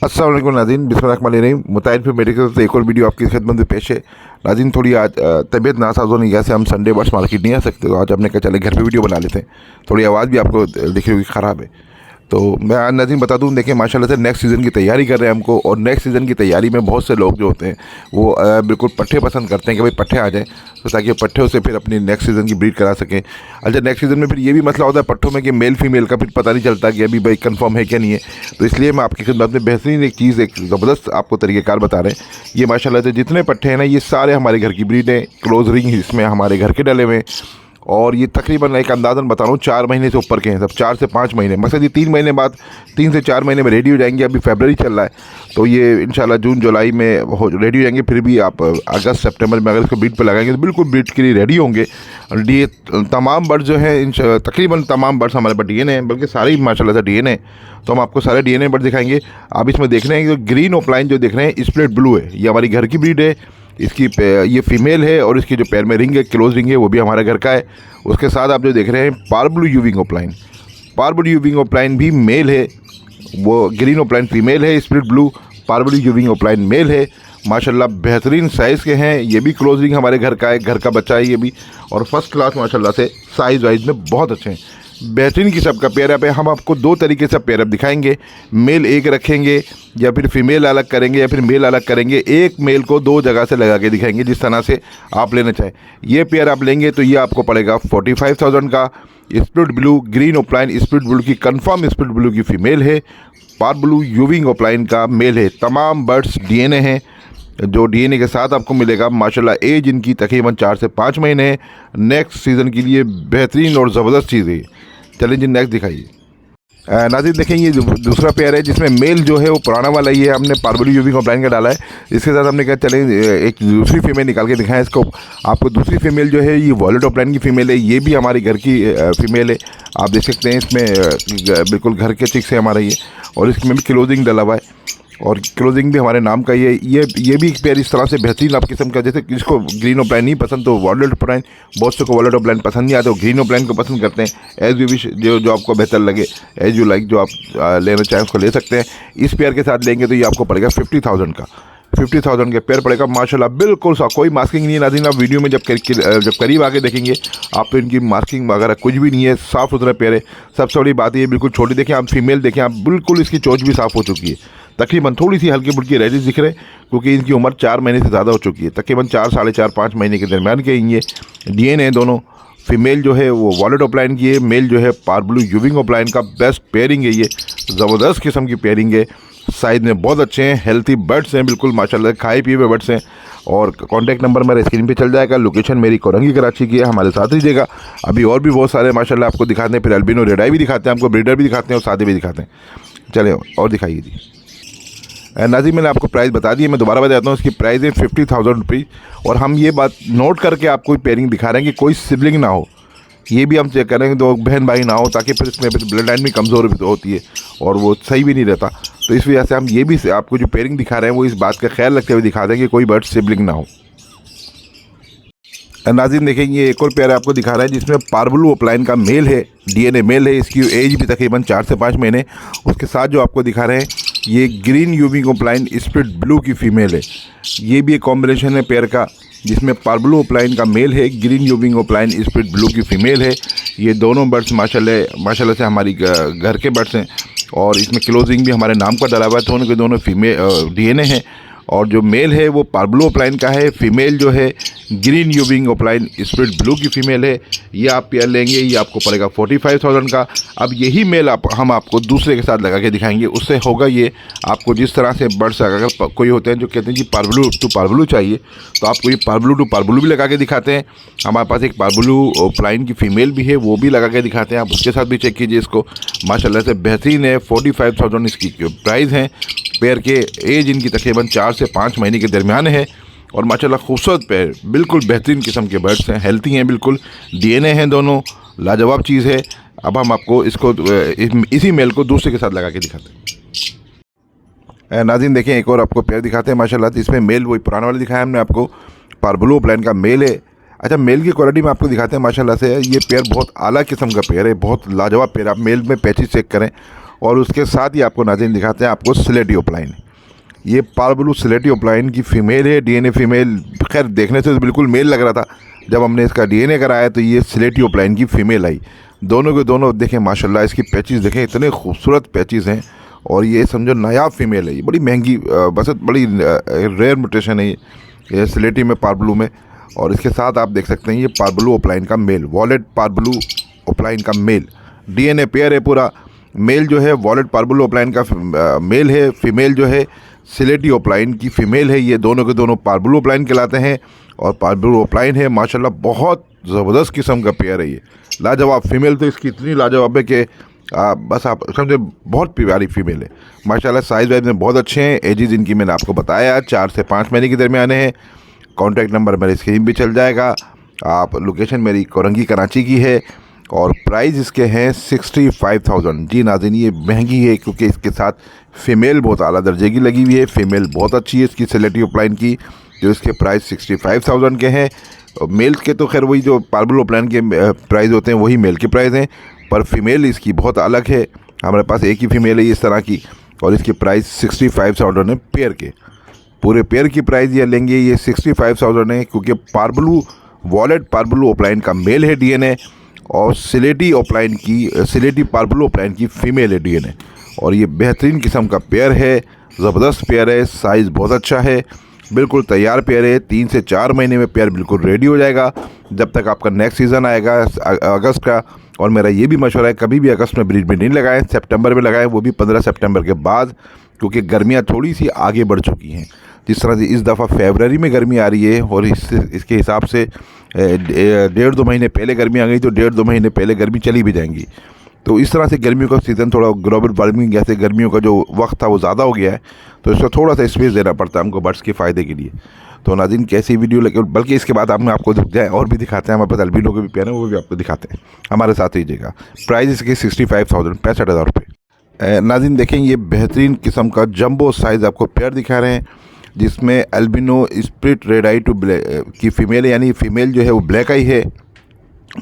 अस्सलाम वालेकुम नाज़रीन, बिस्मिल्लाहिर्रहमानिर्रहीम। मुताहिर फिल्म मेडिकल से एक और वीडियो आपकी खिदमत में पेश है। नाज़रीन, थोड़ी आज तबीयत नासाज होने की वजह से हम संडे बर्ड्स मार्केट नहीं आ सकते, तो आज हमने कहा चले घर पे वीडियो बना लेते हैं। थोड़ी आवाज़ भी आपको दिख रही होगी ख़राब है, तो मैं आज नाज़रीन बता दूं, देखें माशाल्लाह से नेक्स्ट सीज़न की तैयारी कर रहे हैं हमको, और नेक्स्ट सीज़न की तैयारी में बहुत से लोग जो होते हैं वो बिल्कुल पट्ठे पसंद करते हैं कि भाई पट्ठे आ जाएँ, तो ताकि पट्ठों से फिर अपनी नेक्स्ट सीज़न की ब्रीड करा सकें। अच्छा, नेक्स्ट सीज़न में फिर ये भी मसला होता है पट्ठों में कि मेल फीमेल का फिर पता नहीं चलता कि अभी भाई कंफर्म है क्या नहीं है। तो इसलिए मैं आपकी खिदमत में बेहतरीन एक चीज़, एक ज़बरदस्त आपको तरीक़ेकार बता रहे हैं। ये माशाल्लाह से जितने पट्ठे हैं ना, ये सारे हमारे घर की ब्रीड हैं। क्लोज रिंग इसमें हमारे घर के डले हुए हैं, और ये तकरीबन एक अंदाज़न बता रहा हूँ 4 महीने से ऊपर के हैं सब, 4 से 5 महीने। मकसद ये 3 महीने बाद, 3 से 4 महीने में रेडी हो जाएंगे। अभी फरवरी चल रहा है, तो ये इंशाल्लाह जून जुलाई में रेडी हो जाएंगे। फिर भी आप अगस्त सितंबर में अगर इसको ब्रीड पर लगाएंगे तो बिल्कुल ब्रीड के लिए रेडी होंगे। ये तमाम बर्ड्स जो हैं, तकरीबन तमाम बर्ड्स हमारे पास डीएनए हैं, बल्कि सारे ही माशाल्लाह से डीएनए, तो हम आपको सारे डीएनए बर्ड दिखाएंगे। आप इसमें देख रहे हैं कि ग्रीन ओपलाइन जो देख रहे हैं स्प्लिट ब्लू है, ये हमारी घर की ब्रीड है। इसकी ये फीमेल है, और इसकी जो पैर में रिंग है, क्लोज रिंग है, वो भी हमारे घर का है। उसके साथ आप जो देख रहे हैं पारब्लू यूविंग ओपलाइन, पारब्लू यूविंग ओपलाइन भी मेल है, वो ग्रीन ओपलाइन फीमेल है, स्प्लिट ब्लू पारब्लू यूविंग ओपलाइन मेल है। माशाल्लाह बेहतरीन साइज़ के हैं, ये भी क्लोज रिंग हमारे घर का है, घर का बच्चा है ये भी, और फर्स्ट क्लास माशाल्लाह से साइज़ वाइज में बहुत अच्छे हैं। बेहतरीन किस्म का पेयरअप है। हम आपको 2 तरीके से पेयरअप दिखाएंगे, मेल एक रखेंगे या फिर फीमेल अलग करेंगे या फिर मेल अलग करेंगे। एक मेल को 2 जगह से लगा के दिखाएंगे, जिस तरह से आप लेना चाहें। ये पेयर आप लेंगे तो ये आपको पड़ेगा 45,000 का। Split blue green opaline split blue की कंफर्म स्प्लिट ब्लू की फ़ीमेल है, पारब्लू यूविंग ओपलाइन का मेल है। तमाम बर्ड्स डीएनए हैं, जो डीएनए के साथ आपको मिलेगा। माशाल्लाह एज इनकी तकरीबन 4 से 5 महीने है। नेक्स्ट सीज़न के लिए बेहतरीन और ज़बरदस्त चीज़ है। चलें जी, नेक्स्ट दिखाइए। नाज़रीन देखें, ये दूसरा पेयर है जिसमें मेल जो है वो पुराना वाला ही है, हमने पारब्लू यूविंग ओपलाइन का डाला है। इसके साथ हमने कहा चलें एक दूसरी फीमेल निकाल के दिखाएं इसको आपको। दूसरी फीमेल जो है ये वॉलेट ओपलाइन की फ़ीमेल है, ये भी हमारी घर की फ़ीमेल है। आप देख सकते हैं इसमें बिल्कुल घर के चिक्स है हमारा ये, और इसमें भी क्लोजिंग डला हुआ है, और क्लोजिंग भी हमारे नाम का ये भी पेयर इस तरह से बेहतरीन आप किस्म का। जैसे जिसको ग्रीन ओपलाइन नहीं पसंद तो वॉलेट ओपलाइन, बहुत से को वॉलेट ओपलाइन पसंद नहीं आते, वो ग्रीन ओपलाइन को पसंद करते हैं। एज यू विश, जो आपको बेहतर लगे, एज यू लाइक, जो आप लेना चाहें उसको ले सकते हैं। इस पेयर के साथ लेंगे तो ये आपको पड़ेगा 50,000 का, 50,000 के पेयर पड़ेगा। माशाल्लाह बिल्कुल सा कोई मास्किंग नहीं है नाज़रीन। आप वीडियो में जब करीब आके देखेंगे आप तो इनकी मास्किंग वगैरह कुछ भी नहीं है, साफ़ सुथरा पेयर है। सबसे बड़ी बात ये बिल्कुल छोटी देखें आप, फीमेल देखें आप, बिल्कुल इसकी चोंच भी साफ़ हो चुकी है। तकरीबन थोड़ी सी हल्की फुल्की रैशेस दिख रहे हैं, क्योंकि इनकी उम्र 4 महीने से ज़्यादा हो चुकी है। तकरीबन 4, साढ़े 4, 5 महीने के दरमियान के ये डीएनए दोनों। फीमेल जो है वो वॉलेट ओपलाइन की है, मेल जो है पारब्लू यूविंग ओपलाइन का। बेस्ट पेयरिंग है ये, ज़बरदस्त किस्म की पेयरिंग है। साइज़ में बहुत अच्छे हैं, हेल्थी बर्ड्स हैं, बिल्कुल माशाल्लाह खाए पिए हुए बर्ड्स हैं। और कॉन्टैक्ट नंबर मेरे स्क्रीन पे चल जाएगा। लोकेशन मेरी कोरंगी कराची की है, हमारे साथ रहिएगा। अभी और भी बहुत सारे माशाल्लाह आपको दिखाते हैं, फिर अल्बिनो रेडाई भी दिखाते हैं आपको, ब्रीडर भी दिखाते हैं और सादे भी दिखाते हैं। चले और दिखाइए जी। नाज़रीन मैंने आपको प्राइस बता दी है, मैं दोबारा बता देता हूँ। इसकी प्राइस है 50,000 रुपीज़, और हम ये बात नोट करके आपको पेयरिंग दिखा रहे हैं कि कोई सिबलिंग ना हो, ये भी हम चेक करेंगे, 2 बहन भाई ना हो, ताकि फिर इसमें ब्लड लाइन भी कमज़ोर होती है और वो सही भी नहीं रहता। तो इस वजह से हम ये भी आपको जो पेयरिंग दिखा रहे हैं वो इस बात का ख्याल रखते हुए दिखा दें कि कोई बर्ड सिबलिंग ना हो। नाज़रीन देखेंगे, ये एक और पेयर आपको दिखा रहा है जिसमें पारब्लू ओपलाइन का मेल है, डीएनए मेल है। इसकी एज भी तकरीबन 4 से 5 महीने। उसके साथ जो आपको दिखा रहे हैं ये ग्रीन यूविंग ओपलाइन स्प्लिट ब्लू की फ़ीमेल है। ये भी एक कॉम्बिनेशन है पेयर का, जिसमें पारब्लू ओपलाइन का मेल है, ग्रीन यूविंग ओपलाइन स्प्लिट ब्लू की फ़ीमेल है। ये दोनों बर्ड्स माशाल्लाह से हमारी घर के बर्ड्स हैं, और इसमें क्लोजिंग भी हमारे नाम का डला हुआ है। दोनों के दोनों फीमेल डीएनए हैं, और जो मेल है वो पारब्लू ओपलाइन का है, फीमेल जो है ग्रीन यूविंग ओपलाइन स्प्लिट ब्लू की फ़ीमेल है। ये आप पेयर लेंगे, ये आपको पड़ेगा 45,000 का। अब यही मेल हम आपको दूसरे के साथ लगा के दिखाएंगे, उससे होगा ये आपको जिस तरह से बर्ड्स अगर कोई होते हैं जो कहते हैं जी पारब्लू टू पारब्लू चाहिए, तो आपको ये पारब्लू टू पारब्लू भी लगा के दिखाते हैं। हमारे पास एक पारब्लू ओपलाइन की फ़ीमेल भी है, वो भी लगा के दिखाते हैं। आप उसके साथ भी चेक कीजिए इसको, माशाल्लाह से बेहतरीन है। 45,000 इसकी प्राइस है। पेयर के एज इनकी तकरीबन 4 से 5 महीने के दरमियान है, और माशाल्लाह खूबसूरत पेयर, बिल्कुल बेहतरीन किस्म के बर्ड्स हैं, हेल्थी हैं बिल्कुल, डीएनए हैं दोनों, लाजवाब चीज़ है। अब हम आपको इसको इसी मेल को दूसरे के साथ लगा के दिखाते हैं। नाज़रीन देखें, एक और आपको पेयर दिखाते हैं माशाल्लाह। इसमें मेल वही पुराना वाला दिखाया हमने आपको, पारब्लू ओपलाइन का मेल है। अच्छा, मेल की क्वालिटी में आपको दिखाते हैं माशाल्लाह से। ये पेयर बहुत आला किस्म का पेयर है, बहुत लाजवाब पेयर। आप मेल में पैचेस चेक करें, और उसके साथ ही आपको नाज़रीन दिखाते हैं आपको स्लेटी ओपलाइन। ये पारब्लू स्लेटी ओपलाइन की फ़ीमेल है, डीएनए फ़ीमेल। खैर देखने से तो बिल्कुल मेल लग रहा था, जब हमने इसका डीएनए कराया तो ये स्लेटी ओपलाइन की फ़ीमेल आई। दोनों के दोनों देखें माशाल्लाह, इसकी पैचेस देखें, इतने खूबसूरत पैचेस हैं। और ये समझो नायाब फ़ीमेल है, ये बड़ी महंगी, बस बड़ी रेयर म्यूटेशन है ये स्लेटी में, पारब्लू में। और इसके साथ आप देख सकते हैं ये पारब्लू ओपलाइन का मेल, वॉलेट पारब्लू ओपलाइन का मेल। डीएनए पेयर है पूरा। मेल जो है वॉलेट पारब्लू ओपलाइन का मेल है, फीमेल जो है स्लेटी ओपलाइन की फ़ीमेल है। ये दोनों के दोनों पारब्लू ओपलाइन कहलाते हैं और पारब्लू ओपलाइन है माशाल्लाह, बहुत ज़बरदस्त किस्म का पेयर है ये, लाजवाब। फीमेल तो इसकी इतनी लाजवाब है कि बस आप समझे, बहुत प्यारी फीमेल है माशाल्लाह। साइज़ वाइज में बहुत अच्छे हैं। एजेस इनकी मैंने आपको बताया 4 से 5 महीने के दरमियान है। कॉन्टैक्ट नंबर मेरे स्क्रीन पे चल जाएगा। आप लोकेशन मेरी कोरंगी कराची की है और प्राइस इसके हैं 65,000। जी नाज़रीन, ये महंगी है क्योंकि इसके साथ फ़ीमेल बहुत आला दर्जे की लगी हुई है। फ़ीमेल बहुत अच्छी है इसकी स्लेटी ओपलाइन की, जो इसके प्राइस 65,000 के हैं। मेल के तो खैर वही जो पारब्लू ओपलाइन के प्राइस होते हैं वही मेल के प्राइस हैं, पर फीमेल इसकी बहुत अलग है। हमारे पास एक ही फ़ीमेल है इस तरह की और इसकी प्राइस 65,000 है पेयर के। पूरे पेयर की प्राइस ये लेंगे, ये 65,000 है क्योंकि पारब्लू वॉलेट पारब्लू ओपलाइन का मेल है डीएनए और स्लेटी पारब्लू ओपलाइन की फ़ीमेल है डीएनए। और ये बेहतरीन किस्म का पेयर है, ज़बरदस्त पेयर है, साइज़ बहुत अच्छा है, बिल्कुल तैयार पेयर है। 3 से 4 महीने में पेयर बिल्कुल रेडी हो जाएगा, जब तक आपका नेक्स्ट सीज़न आएगा अगस्त का। और मेरा ये भी मशवरा है कभी भी अगस्त में ब्रीड में नहीं लगाएं, सितंबर में लगाएं, वो भी 15 सितंबर के बाद, क्योंकि गर्मियाँ थोड़ी सी आगे बढ़ चुकी हैं। जिस तरह से इस दफ़ा फरवरी में गर्मी आ रही है और इसके हिसाब से 1.5-2 महीने पहले गर्मी आ गई तो 1.5-2 महीने पहले गर्मी चली भी जाएंगी। तो इस तरह से गर्मियों का सीज़न थोड़ा ग्लोबल वार्मिंग जैसे गर्मियों का जो वक्त था वो ज़्यादा हो गया है, तो इसको थोड़ा सा स्पेस देना पड़ता है हमको बर्ड्स के फ़ायदे के लिए। तो नाज़रीन कैसी वीडियो लगे, बल्कि इसके बाद हम आपको दिख जाए और भी दिखाते हैं, हमारे पास अल्बिनो के भी पेयर हैं वो भी आपको दिखाते हैं, हमारे साथ रहिएगा। प्राइस इसकी 65,000, 65,000 रुपये। नाज़रीन देखें ये बेहतरीन किस्म का जंबो साइज़ आपको पेयर दिखा रहे हैं, जिसमें albino split red eye to black की फ़ीमेल है, यानी फ़ीमेल जो है वो ब्लैक आई है,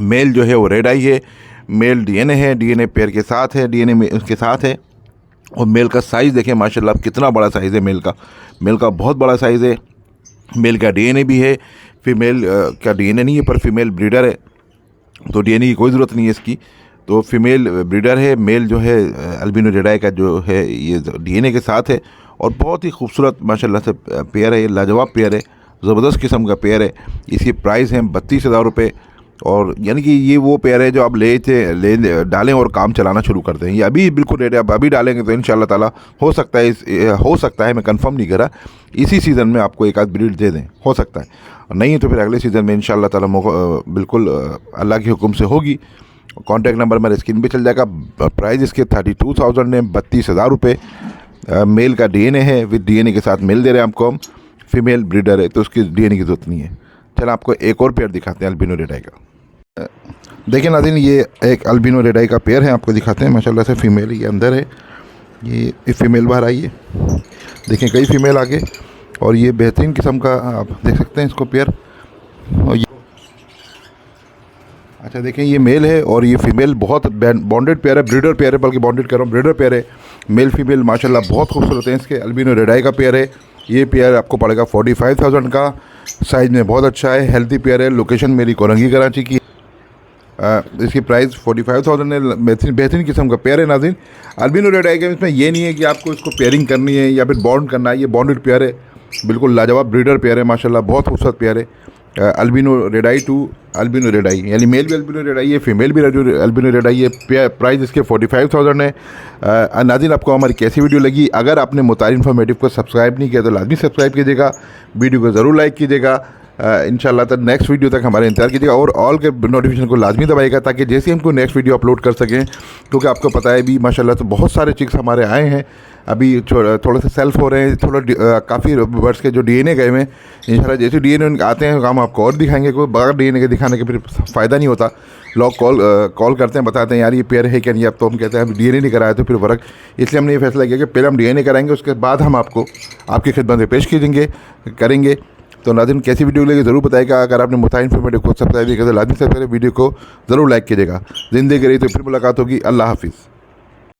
मेल जो है वो रेड आई है। मेल डीएनए है, डीएनए पेयर के साथ है, डीएनए में उसके साथ है। और मेल का साइज़ देखें माशाल्लाह कितना बड़ा साइज़ है मेल का बहुत बड़ा साइज़ है। मेल का डीएनए भी है, फीमेल का डीएनए नहीं है पर फीमेल ब्रीडर है, तो डीएनए की कोई ज़रूरत नहीं है इसकी, तो फीमेल ब्रीडर है। मेल जो है अल्बिनो रेड आई का जो है ये डीएनए के साथ है और बहुत ही खूबसूरत माशाल्लाह से पेयर है, लाजवाब पेयर है, ज़बरदस्त किस्म का पेयर है। इसकी प्राइस है 32,000 रुपये। और यानी कि ये वो पेयर है जो आप ले डालें और काम चलाना शुरू करते हैं। ये अभी बिल्कुल रेडी, आप अभी डालेंगे तो इंशाल्लाह ताला हो सकता है, मैं कंफर्म नहीं करा, इसी सीज़न में आपको एक आध ब्रीड दे दें, हो सकता है, नहीं तो फिर अगले सीज़न में इंशाल्लाह ताला बिल्कुल अल्लाह के हुक्म से होगी। कॉन्टैक्ट नंबर मेरे स्क्रीन पे चल जाएगा। प्राइस इसके 32,000 है, 32,000 रुपये। मेल का डीएनए है, विद डीएनए के साथ मेल दे रहे हैं आपको हम। फीमेल ब्रीडर है तो उसकी डीएनए की ज़रूरत नहीं है। चलो आपको एक और पेयर दिखाते हैं अल्बिनो रेड आई का। देखिए नाज़रीन ये एक अल्बिनो रेड आई का पेयर है, आपको दिखाते हैं माशाल्लाह से। फ़ीमेल ये अंदर है, ये फ़ीमेल बाहर आई है, देखें कई फ़ीमेल आगे। और ये बेहतरीन किस्म का आप देख सकते हैं इसको पेयर। और ये अच्छा देखें ये मेल है और ये फ़ीमेल बहुत बॉन्डेड पेयर है, ब्रीडर पेयर है, बल्कि बॉन्डेड कह रहा हूँ, ब्रीडर पेयर है। मेल फीमेल माशाल्लाह बहुत खूबसूरत हैं इसके। अल्बिनो रेड आई का पेयर है, ये पेयर आपको पड़ेगा 45,000 का। साइज़ में बहुत अच्छा है, हेल्दी पेयर है। लोकेशन मेरी कोरंगी कराची की। इसकी प्राइस 45,000 है। बेहतरीन किस्म का पेयर है नाज़रीन। अल्बिनो रेड आई के इसमें ये नहीं है कि आपको इसको पेयरिंग करनी है या फिर बॉन्ड करना है, ये बॉन्डेड पेयर है, बिल्कुल लाजवाब ब्रीडर पेयर है माशाल्लाह, बहुत खूबसूरत पेयर है। Albino red eye to albino red eye, यानी मेल भी अल्बिनो रेड आई है, फीमेल भी अल्बिनो रेड आई है। प्राइस इसके 45,000 है। नाज़रीन आपको हमारी कैसी वीडियो लगी? अगर आपने मुतारिफ इन्फॉर्मेटिव को सब्सक्राइब नहीं किया तो लाजमी सब्सक्राइब कीजिएगा, वीडियो को ज़रूर लाइक कीजिएगा। इंशाल्लाह तक नेक्स्ट वीडियो तक हमारा इंतजार कीजिएगा और ऑल के नोटिफिकेशन को लाजमी दबाइएगा ताकि जैसे हमको नेक्स्ट वीडियो अपलोड कर सकें, क्योंकि आपको पता है भी माशाल्लाह तो बहुत सारे चिक्स हमारे आए हैं, अभी थोड़े से सेल्फ हो रहे हैं, थोड़ा काफ़ी बर्ड्स के जो डीएनए गए हुए हैं। इंशाल्लाह जैसे डीएनए आते हैं हम आपको और दिखाएंगे। कोई बगैर डीएनए के दिखाने के फिर फ़ायदा नहीं होता। लोग कॉल करते हैं, बताते हैं यार ये पेयर है क्या नहीं, अब तो हम कहते हैं हम डीएनए नहीं कराया तो फिर फ़र्क। इसलिए हमने ये फैसला किया कि पहले हम डीएनए कराएंगे, उसके बाद हम आपको आपकी खिदमत में पेश करेंगे। तो नाज़रीन कैसी वीडियो लगी ज़रूर बताइएगा। अगर आपने मुताबिक इन्फॉर्मेटिव को सब्सक्राइब किया तो लाजमी से पहले वीडियो को ज़रूर लाइक कीजिएगा। ज़िंदगी रही तो फिर मुलाकात होगी। अल्लाह हाफिज़।